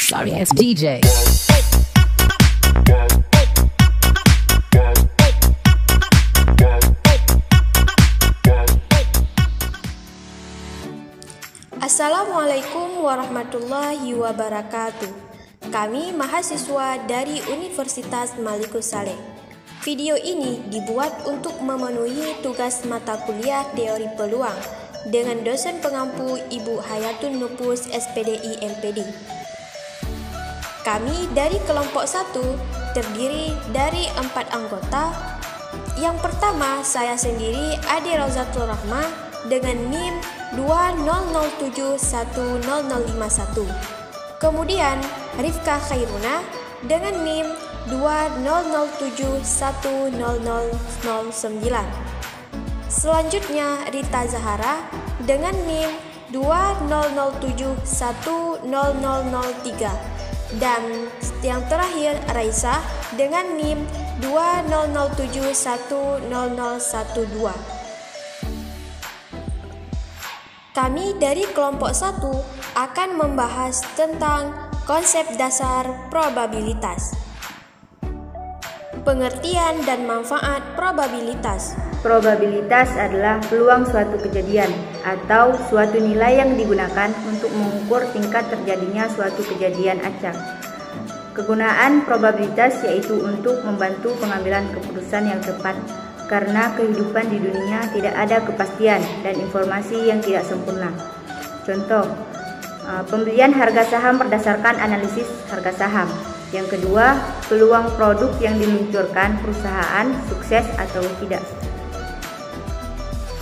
Sorry ass DJ. Assalamualaikum warahmatullahi wabarakatuh. Kami mahasiswa dari Universitas Malikus Saleh. Video ini dibuat untuk memenuhi tugas mata kuliah teori peluang dengan dosen pengampu Ibu Hayatun Nupus SPDI MPD. Kami dari kelompok 1 terdiri dari 4 anggota. Yang pertama, saya sendiri Ade Rozatul Rahma dengan NIM 2007100051. Kemudian Rifka Khairuna dengan NIM 2007100009. Selanjutnya Rita Zahara dengan NIM 2007100003. Dan yang terakhir Raisa dengan NIM 2007100012. Kami dari kelompok 1 akan membahas tentang konsep dasar probabilitas. Pengertian dan manfaat probabilitas. Probabilitas adalah peluang suatu kejadian atau suatu nilai yang digunakan untuk mengukur tingkat terjadinya suatu kejadian acak. Kegunaan probabilitas yaitu untuk membantu pengambilan keputusan yang tepat, karena kehidupan di dunia tidak ada kepastian dan informasi yang tidak sempurna. Contoh, pembelian harga saham berdasarkan analisis harga saham. Yang kedua, peluang produk yang diluncurkan perusahaan sukses atau tidak.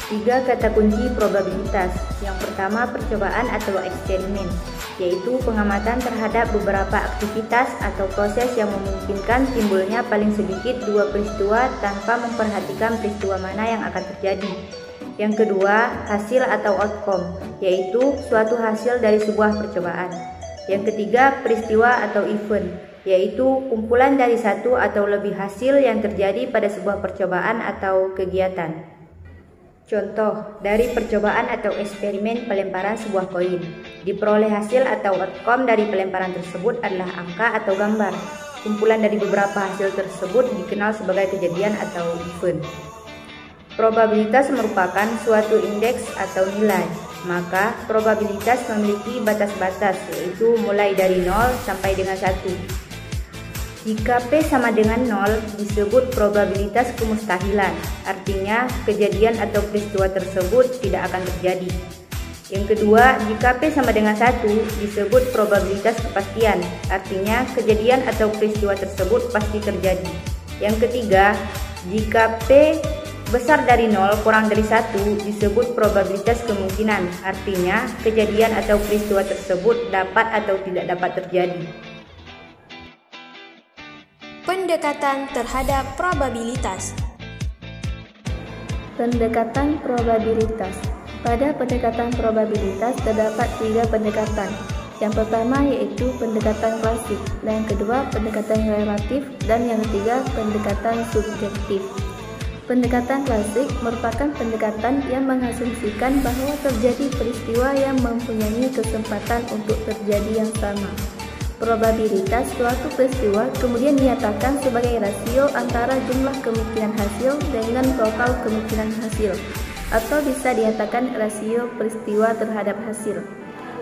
3 kata kunci probabilitas. Yang pertama, percobaan atau eksperimen, yaitu pengamatan terhadap beberapa aktivitas atau proses yang memungkinkan timbulnya paling sedikit 2 peristiwa tanpa memperhatikan peristiwa mana yang akan terjadi. Yang kedua, hasil atau outcome, yaitu suatu hasil dari sebuah percobaan. Yang ketiga, peristiwa atau event, yaitu kumpulan dari satu atau lebih hasil yang terjadi pada sebuah percobaan atau kegiatan. Contoh, dari percobaan atau eksperimen pelemparan sebuah koin, diperoleh hasil atau outcome dari pelemparan tersebut adalah angka atau gambar. Kumpulan dari beberapa hasil tersebut dikenal sebagai kejadian atau event. Probabilitas merupakan suatu indeks atau nilai, maka probabilitas memiliki batas-batas, yaitu mulai dari 0 sampai dengan 1. Jika P sama dengan 0, disebut probabilitas kemustahilan, artinya kejadian atau peristiwa tersebut tidak akan terjadi. Yang kedua, jika P sama dengan 1, disebut probabilitas kepastian, artinya kejadian atau peristiwa tersebut pasti terjadi. Yang ketiga, jika P besar dari 0 kurang dari 1, disebut probabilitas kemungkinan, artinya kejadian atau peristiwa tersebut dapat atau tidak dapat terjadi. Pendekatan terhadap probabilitas. Pendekatan probabilitas. Pada pendekatan probabilitas terdapat 3 pendekatan. Yang pertama yaitu pendekatan klasik, dan yang kedua pendekatan relatif, dan yang ketiga pendekatan subjektif. Pendekatan klasik merupakan pendekatan yang mengasumsikan bahwa terjadi peristiwa yang mempunyai kesempatan untuk terjadi yang sama. Probabilitas suatu peristiwa kemudian dinyatakan sebagai rasio antara jumlah kemungkinan hasil dengan total kemungkinan hasil, atau bisa dinyatakan rasio peristiwa terhadap hasil.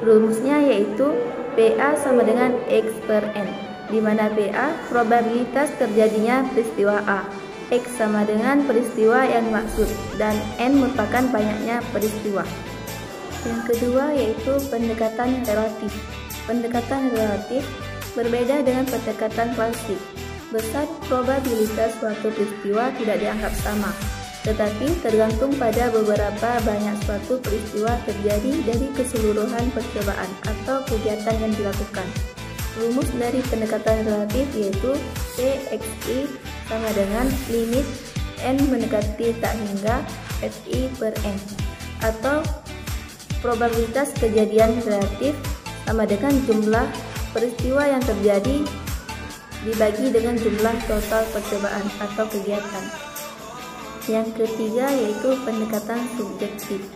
Rumusnya yaitu PA sama dengan X per N, di mana PA probabilitas terjadinya peristiwa A, X sama dengan peristiwa yang dimaksud, dan N merupakan banyaknya peristiwa. Yang kedua yaitu pendekatan relatif. Pendekatan relatif berbeda dengan pendekatan klasik. Besar probabilitas suatu peristiwa tidak dianggap sama, tetapi tergantung pada beberapa banyak suatu peristiwa terjadi dari keseluruhan percobaan atau kegiatan yang dilakukan. Rumus dari pendekatan relatif yaitu PXI sama dengan limit N mendekati tak hingga FI per N, atau probabilitas kejadian relatif sama dengan jumlah peristiwa yang terjadi dibagi dengan jumlah total percobaan atau kegiatan. Yang ketiga yaitu pendekatan subjektif.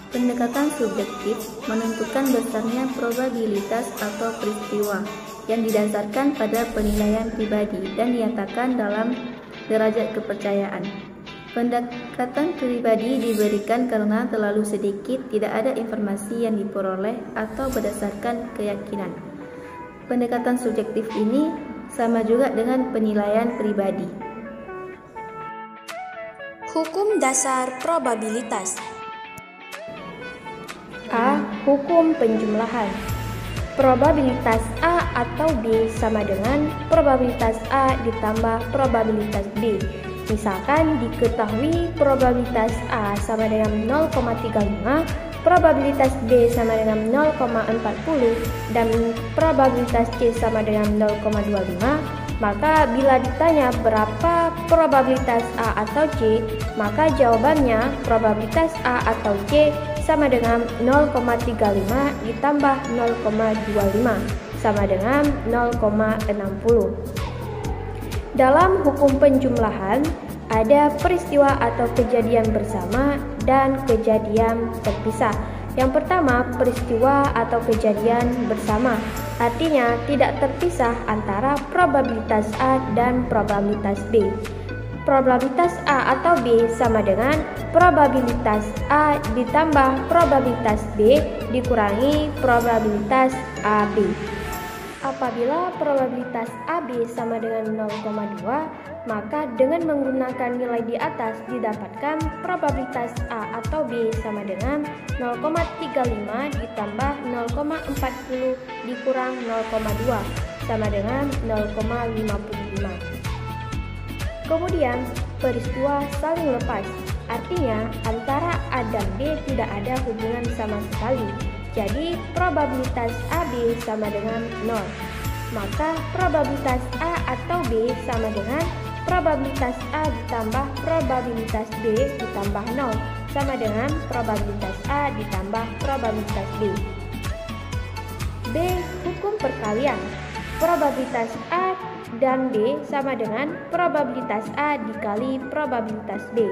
Pendekatan subjektif menentukan besarnya probabilitas atau peristiwa yang didasarkan pada penilaian pribadi dan dinyatakan dalam derajat kepercayaan. Pendekatan pribadi diberikan karena terlalu sedikit tidak ada informasi yang diperoleh atau berdasarkan keyakinan. Pendekatan subjektif ini sama juga dengan penilaian pribadi. Hukum dasar probabilitas. A. Hukum penjumlahan. Probabilitas A atau B sama dengan probabilitas A ditambah probabilitas B. Misalkan diketahui probabilitas A sama dengan 0,35, probabilitas B sama dengan 0,40, dan probabilitas C sama dengan 0,25, maka bila ditanya berapa probabilitas A atau C, maka jawabannya probabilitas A atau C sama dengan 0,35 ditambah 0,25 sama dengan 0,60. Dalam hukum penjumlahan, ada peristiwa atau kejadian bersama dan kejadian terpisah. Yang pertama, peristiwa atau kejadian bersama, artinya tidak terpisah antara probabilitas A dan probabilitas B. Probabilitas A atau B sama dengan probabilitas A ditambah probabilitas B dikurangi probabilitas AB. Apabila probabilitas AB sama dengan 0,2, maka dengan menggunakan nilai di atas didapatkan probabilitas A atau B sama dengan 0,35 ditambah 0,40 dikurang 0,2 sama dengan 0,55. Kemudian, peristiwa saling lepas, artinya antara A dan B tidak ada hubungan sama sekali. Jadi, probabilitas AB sama dengan 0. Maka, probabilitas A atau B sama dengan probabilitas A ditambah probabilitas B ditambah 0 sama dengan probabilitas A ditambah probabilitas B. B. Hukum perkalian. Probabilitas A dan B sama dengan probabilitas A dikali probabilitas B.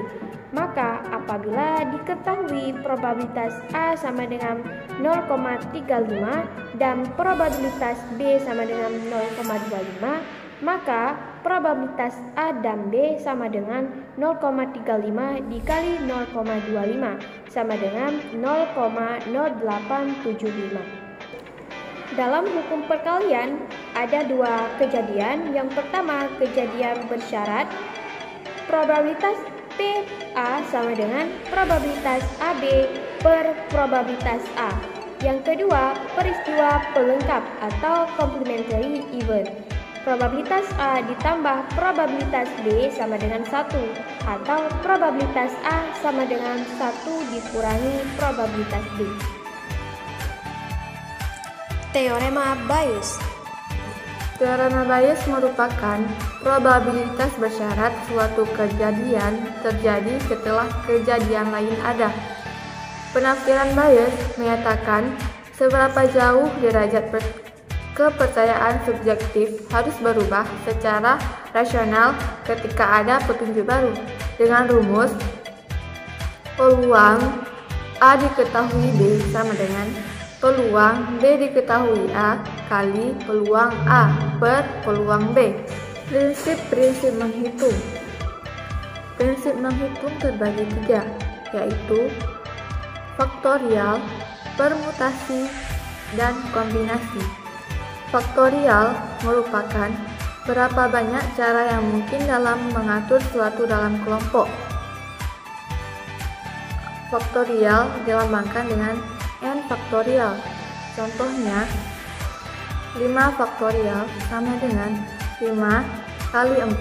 Maka apabila diketahui probabilitas A sama dengan 0,35 dan probabilitas B sama dengan 0,25, maka probabilitas A dan B sama dengan 0,35 dikali 0,25 sama dengan 0,0875. Dalam hukum perkalian ada dua kejadian. Yang pertama, kejadian bersyarat. Probabilitas PA sama dengan probabilitas AB per probabilitas A. Yang kedua, peristiwa pelengkap atau complementary event. Probabilitas A ditambah probabilitas B sama dengan 1, atau probabilitas A sama dengan 1 dikurangi probabilitas B. Teorema Bayes. Teorema Bayes merupakan probabilitas bersyarat suatu kejadian terjadi setelah kejadian lain ada. Penafsiran Bayes menyatakan seberapa jauh derajat kepercayaan subjektif harus berubah secara rasional ketika ada petunjuk baru. Dengan rumus, peluang A diketahui B sama dengan peluang B diketahui A kali peluang A per peluang B. Prinsip-prinsip menghitung. Prinsip menghitung terbagi 3, yaitu faktorial, permutasi, dan kombinasi. Faktorial merupakan berapa banyak cara yang mungkin dalam mengatur suatu dalam kelompok. Faktorial dilambangkan dengan n faktorial. Contohnya, 5 faktorial sama dengan 5 kali 4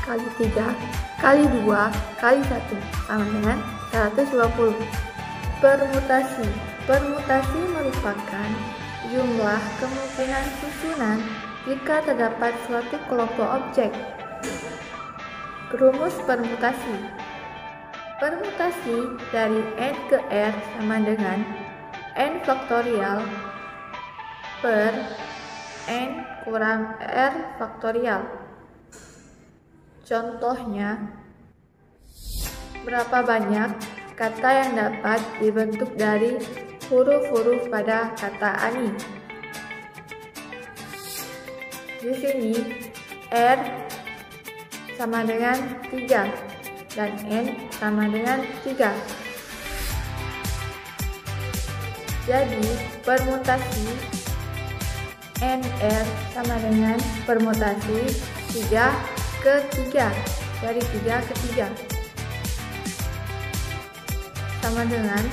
kali 3 kali 2 kali 1 sama dengan 120. Permutasi. Permutasi merupakan jumlah kemungkinan susunan jika terdapat suatu kelompok objek. Rumus permutasi. Permutasi dari n ke r sama dengan n faktorial per n kurang r faktorial. Contohnya, berapa banyak kata yang dapat dibentuk dari huruf-huruf pada kata ani. Di sini R sama dengan 3 dan N sama dengan 3. Jadi permutasi NR sama dengan permutasi 3 ke 3, dari 3 ke 3, sama dengan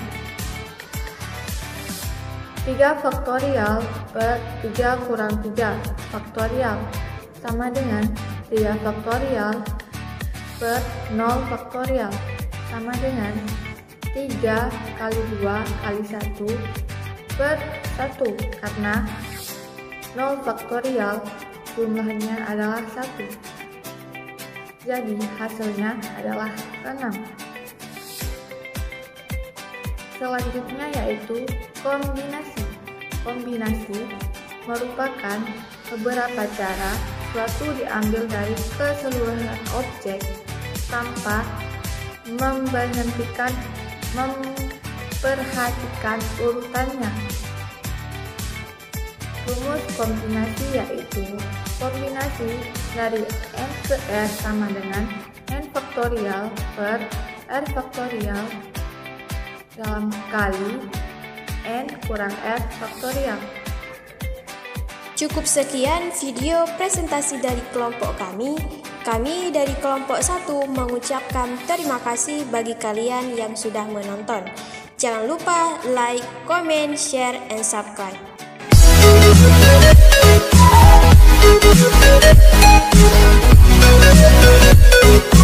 3 faktorial per 3 kurang 3 faktorial, sama dengan 3 faktorial per 0 faktorial, sama dengan 3 kali 2 kali 1 per 1, karena 0 faktorial jumlahnya adalah 1. Jadi hasilnya adalah 6. Selanjutnya yaitu kombinasi. Kombinasi merupakan beberapa cara suatu diambil dari keseluruhan objek tanpa memperhatikan urutannya. Rumus kombinasi yaitu kombinasi dari n ke r sama dengan n faktorial per r faktorial dalam kali n kurang r faktorial. Cukup sekian video presentasi dari kelompok kami. Kami dari kelompok 1 mengucapkan terima kasih bagi kalian yang sudah menonton. Jangan lupa like, comment, share, and subscribe. We'll be right back.